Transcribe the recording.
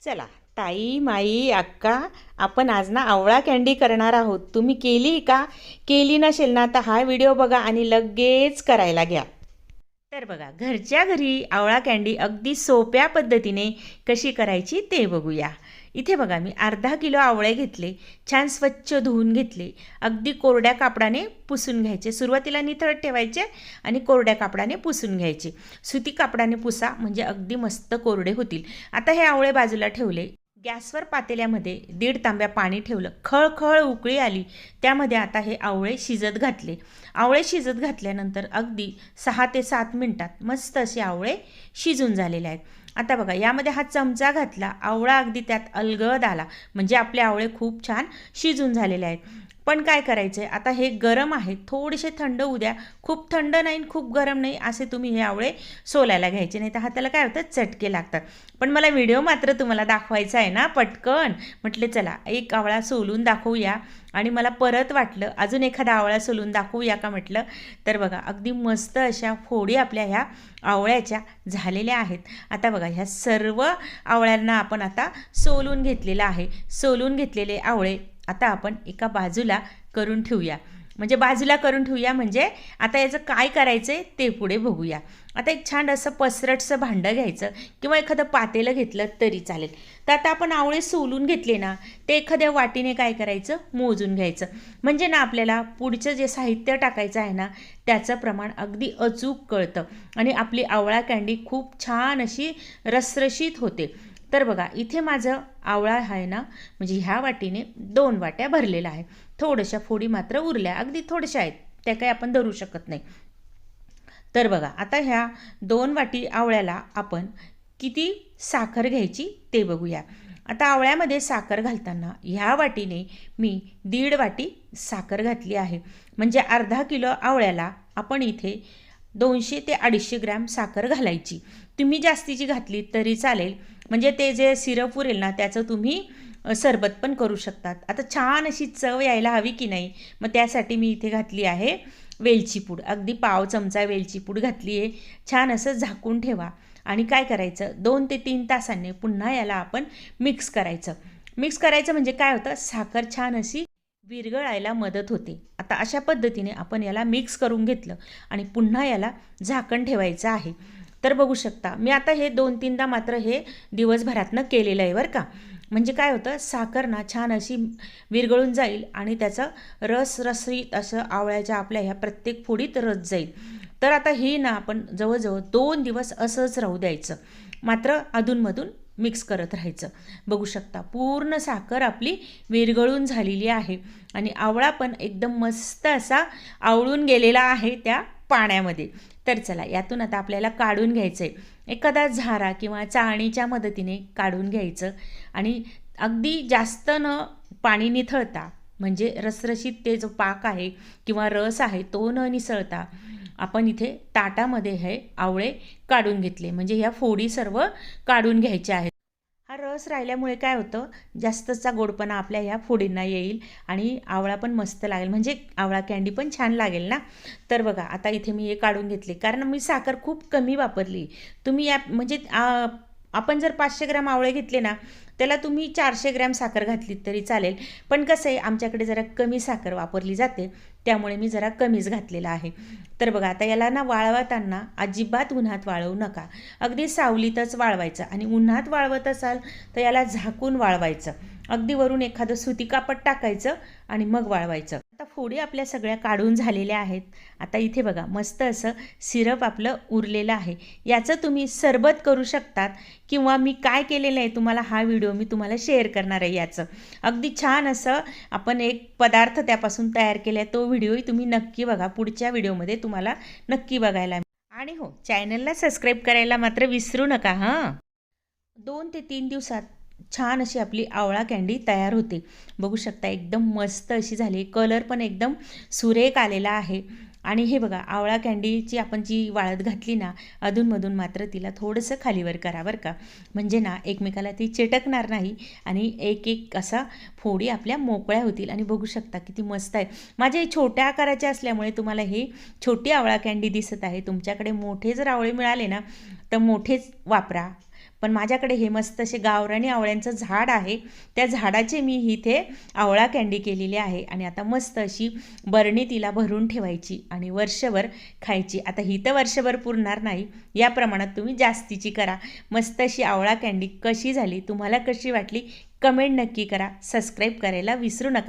चला ताई माई अक्का, आपण आज ना आवळा कँडी करणार आहोत. तुम्ही केली का? केली नसेल ना तर हा व्हिडिओ बघा आणि लगेच करायला घ्या. तर बघा, घरच्या घरी आवळा कँडी अगदी सोप्या पद्धतीने कशी करायची ते बघूया. इथे बघा, मी अर्धा किलो आवळे घेतले, छान स्वच्छ धुवून घेतले. अगदी कोरड्या कापडाने पुसून घ्यायचे. सुरुवातीला निथळत ठेवायचे आणि कोरड्या कापडाने पुसून घ्यायचे. सुती कापडाने पुसा म्हणजे अगदी मस्त कोरडे होतील. आता हे आवळे बाजूला ठेवले. गॅसवर पातेल्यामध्ये 1.5 तांब्या पाणी ठेवलं. खळखळ उकळी आली. त्यामध्ये आता हे आवळे शिजत घातले. आवळे शिजत घातल्यानंतर अगदी 6 ते 7 मिनिटात मस्त असे आवळे शिजून झालेले आहेत. आता बघा, यामध्ये हा चमचा घातला, आवळा अगदी त्यात अलगद आला म्हणजे आपले आवळे खूप छान शिजून झालेले आहेत. पण काय करायचं आहे, आता हे गरम आहे, थोडेसे थंड होऊ द्या. खूप थंड नाही, खूप गरम नाही, असे तुम्ही हे आवळे सोलायला घ्यायचे, नाही तर हाताला काय होतं, चटके लागतात. पण मला व्हिडिओ मात्र तुम्हाला दाखवायचा आहे ना पटकन, म्हटले चला एक आवळा सोलून दाखवूया. आणि मला परत वाटलं अजून एखादा आवळा सोलून दाखवूया का म्हटलं. तर बघा, अगदी मस्त अशा फोडी आपल्या ह्या आवळ्याच्या झालेल्या आहेत. आता बघा, ह्या सर्व आवळ्यांना आपण आता सोलून घेतलेलं आहे. सोलून घेतलेले आवळे आता आपण एका बाजूला करून ठेवूया. म्हणजे आता याचं काय करायचं आहे ते पुढे बघूया. आता एक छान असं पसरटचं भांडं घ्यायचं किंवा एखादं पातेलं घेतलं तरी चालेल. तर आता आपण आवळे सोलून घेतले ना, ते एखाद्या वाटीने काय करायचं, मोजून घ्यायचं. म्हणजे ना आपल्याला पुढचं जे साहित्य टाकायचं आहे ना, त्याचं प्रमाण अगदी अचूक कळतं आणि आपली आवळा कँडी खूप छान अशी रसरशीत होते. तर बघा, इथे माझं आवळा आहे ना, म्हणजे ह्या वाटीने 2 वाट्या भरलेला आहे. थोड्याशा फोडी मात्र उरल्या, अगदी थोड्याशा आहेत, त्या काही आपण धरू शकत नाही. तर बघा, आता ह्या 2 वाटी आवळ्याला आपण किती साखर घ्यायची ते बघूया. आता आवळ्यामध्ये साखर घालताना ह्या वाटीने मी 1.5 वाटी साखर घातली आहे. म्हणजे अर्धा किलो आवळ्याला आपण इथे 200 ते 250 ग्रॅम साखर घालायची. तुम्ही जास्तीची घातली तरी चालेल, म्हणजे ते जे सिरप उरेल ना त्याचं तुम्ही सरबत पण करू शकतात. आता छान अशी चव यायला हवी की नाही, मग त्यासाठी मी इथे घातली आहे वेलची पूड. अगदी पाव चमचा वेलची पूड घातली आहे. छान असं झाकून ठेवा आणि काय करायचं, 2 ते 3 तासांनी पुन्हा याला आपण मिक्स करायचं. मिक्स करायचं म्हणजे काय होतं, साखर छान अशी विरघळायला मदत होते. आता अशा पद्धतीने आपण याला मिक्स करून घेतलं आणि पुन्हा याला झाकण ठेवायचं आहे. तर बघू शकता, मी आता हे 2-3दा मात्र हे दिवसभरातनं केलेलं आहे बरं का. म्हणजे काय होतं, साखर ना छान अशी विरघळून जाईल आणि त्याचं रसरशीत असं आवळ्याच्या आपल्या ह्या प्रत्येक फोडीत रस जाईल. तर आता ही ना आपण जवळजवळ 2 दिवस असंच राहू द्यायचं, मात्र अधूनमधून मिक्स करत राहायचं. बघू शकता, पूर्ण साखर आपली विरघळून झालेली आहे आणि आवळा पण एकदम मस्त असा आवळून गेलेला आहे त्या पाण्यामध्ये. तर चला, यातून आता आपल्याला काढून घ्यायचं आहे. एखादा झारा किंवा चाळणीच्या मदतीने काढून घ्यायचं आणि अगदी जास्त न पाणी निथळता, म्हणजे रसरशीत ते जो पाक आहे किंवा रस आहे तो न निसळता आपण इथे ताटामध्ये हे आवळे काढून घेतले. म्हणजे ह्या फोडी सर्व काढून घ्यायच्या आहेत. हा रस राहिल्यामुळे काय होतं, जास्तचा गोडपणा आपल्या ह्या फोडींना येईल आणि आवळा पण मस्त लागेल, म्हणजे आवळा कँडी पण छान लागेल ना. तर बघा, आता इथे मी हे काढून घेतले, कारण मी साखर खूप कमी वापरली. तुम्ही या म्हणजे आपण जर 500 ग्रॅम आवळे घेतले ना, त्याला तुम्ही 400 ग्रॅम साखर घातलीत तरी चालेल. पण कसं आहे, आमच्याकडे जरा कमी साखर वापरली जाते, त्यामुळे मी जरा कमीच घातलेला आहे. तर बघा, आता याला ना वाळवताना अजिबात उन्हात वाळवू नका. अगदी सावलीतच वाळवायचं आणि उन्हात वाळवत असाल तर याला झाकून वाळवायचं. अगदी वरून एखादं सुती कापड टाकायचं आणि मग वाळवायचं. आता फोडी आपल्या सगळ्या काढून झालेल्या आहेत. आता इथे बघा, मस्त असं सिरप आपलं उरलेलं आहे. याचं तुम्ही सरबत करू शकतात किंवा मी काय केलेलं आहे तुम्हाला, हा व्हिडिओ मी तुम्हाला शेअर करणार आहे. याचं अगदी छान असं आपण एक पदार्थ त्यापासून तयार केला आहे. तो व्हिडिओही तुम्ही नक्की बघा, पुढच्या व्हिडिओमध्ये तुम्हाला नक्की बघायला. आणि हो, चॅनलला सबस्क्राईब करायला मात्र विसरू नका हां. 2 ते 3 दिवसात छान अशी आपली आवळा कँडी तयार होते. बघू शकता, एकदम मस्त अशी झाली. कलर पण एकदम सुरेख आलेला आहे. आणि हे बघा, आवळा कँडीची आपण जी वाळत घातली ना, अधूनमधून मात्र तिला थोडंसं खालीवर करा बरं का, म्हणजे ना एकमेकाला ती चिटकणार नाही आणि एक एक असा फोडी आपल्या मोकळ्या होतील. आणि बघू शकता किती मस्त आहे. माझे छोट्या आकाराचे असल्यामुळे तुम्हाला ही छोटी आवळा कँडी दिसत आहे. तुमच्याकडे मोठे जर आवळे मिळाले ना तर मोठेच वापरा. पण माझ्याकडे हे मस्त असे गावरानी आवळ्यांचं झाड आहे, त्या झाडाचे मी इथे आवळा कँडी केलेली आहे. आणि आता मस्त अशी बरणी तिला भरून ठेवायची आणि वर्षभर खायची. आता ही तर वर्षभर पुरणार नाही, या प्रमाणात तुम्ही जास्तीची करा. मस्त अशी आवळा कँडी कशी झाली, तुम्हाला कशी वाटली, कमेंट नक्की करा. सबस्क्राईब करायला विसरू नका.